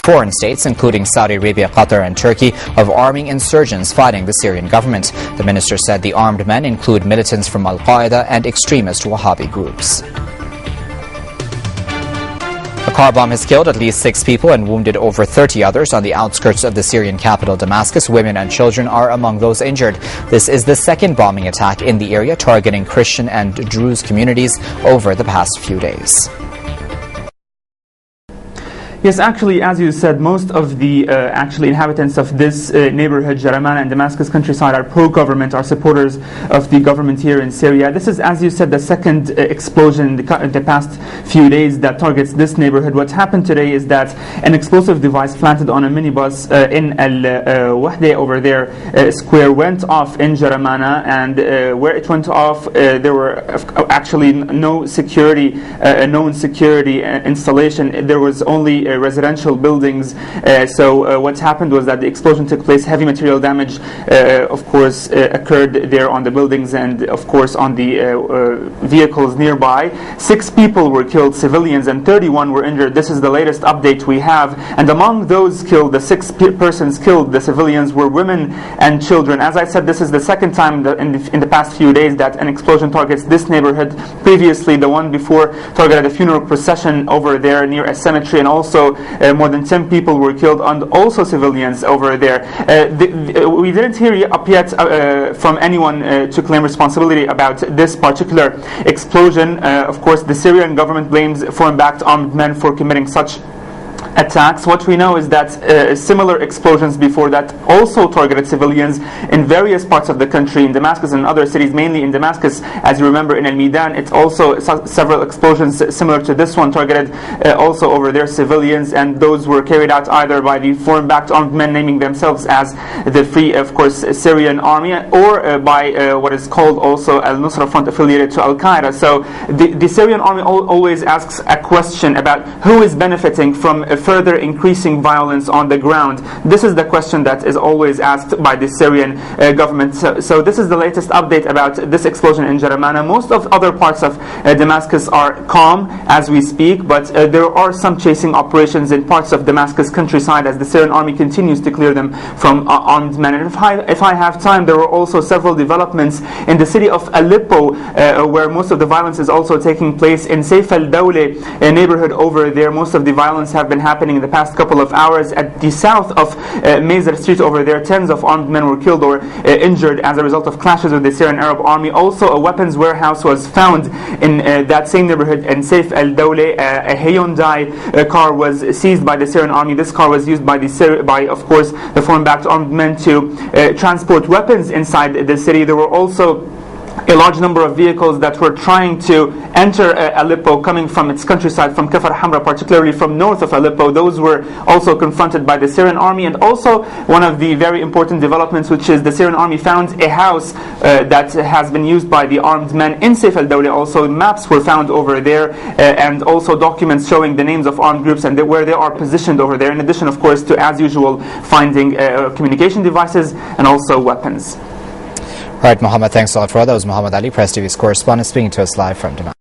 foreign states, including Saudi Arabia, Qatar and Turkey, of arming insurgents fighting the Syrian government. The minister said the armed men include militants from al-Qaeda and extremist Wahhabi groups. A car bomb has killed at least 6 people and wounded over 30 others on the outskirts of the Syrian capital Damascus. Women and children are among those injured. This is the second bombing attack in the area targeting Christian and Druze communities over the past few days. Yes, actually, as you said, most of the inhabitants of this neighborhood, Rommaneh and Damascus Countryside, are pro-government, are supporters of the government here in Syria. This is, as you said, the second explosion in the past few days that targets this neighborhood. What happened today is that an explosive device planted on a minibus in al-Mahdi over there square went off in Rommaneh, and where it went off, there were actually no security, known security installation. There was only residential buildings. So what happened was that the explosion took place. Heavy material damage, of course, occurred there on the buildings and, of course, on the vehicles nearby. 6 people were killed, civilians, and 31 were injured. This is the latest update we have. And among those killed, the 6 persons killed, the civilians, were women and children. As I said, this is the second time in the past few days that an explosion targets this neighborhood. Previously, the one before targeted a funeral procession over there near a cemetery, and also more than 10 people were killed, and also civilians over there. We didn't hear up yet from anyone to claim responsibility about this particular explosion. Of course, the Syrian government blames foreign-backed armed men for committing such attacks. What we know is that similar explosions before that also targeted civilians in various parts of the country, in Damascus and other cities, mainly in Damascus. As you remember, in al-Midan, it's also several explosions similar to this one targeted also over there civilians, and those were carried out either by the foreign-backed armed men naming themselves as the Free, of course, Syrian Army, or by what is called also al-Nusra Front affiliated to al-Qaeda. So the Syrian Army always asks a question about who is benefiting from further increasing violence on the ground. This is the question that is always asked by the Syrian government. So this is the latest update about this explosion in Rommaneh. Most of other parts of Damascus are calm as we speak, but there are some chasing operations in parts of Damascus countryside as the Syrian army continues to clear them from armed men. And if I have time, there were also several developments in the city of Aleppo, where most of the violence is also taking place. In Saif al-Dawleh, a neighborhood over there, most of the violence have been happening in the past couple of hours. At the south of Mazar Street over there, tens of armed men were killed or injured as a result of clashes with the Syrian Arab army. Also, a weapons warehouse was found in that same neighborhood in Saif al-Dawleh. A Hyundai car was seized by the Syrian army. This car was used by of course, the foreign-backed armed men to transport weapons inside the city. There were also a large number of vehicles that were trying to enter Aleppo, coming from its countryside, from Kafar Hamra, particularly from north of Aleppo. Those were also confronted by the Syrian army. And also one of the very important developments, which is the Syrian army found a house that has been used by the armed men in Saif al-Dawleh. Also maps were found over there, and also documents showing the names of armed groups and where they are positioned over there, in addition, of course, to, as usual, finding communication devices and also weapons. All right, Mohammed, thanks a lot for that. That was Mohammed Ali, Press TV's correspondent, speaking to us live from Damascus.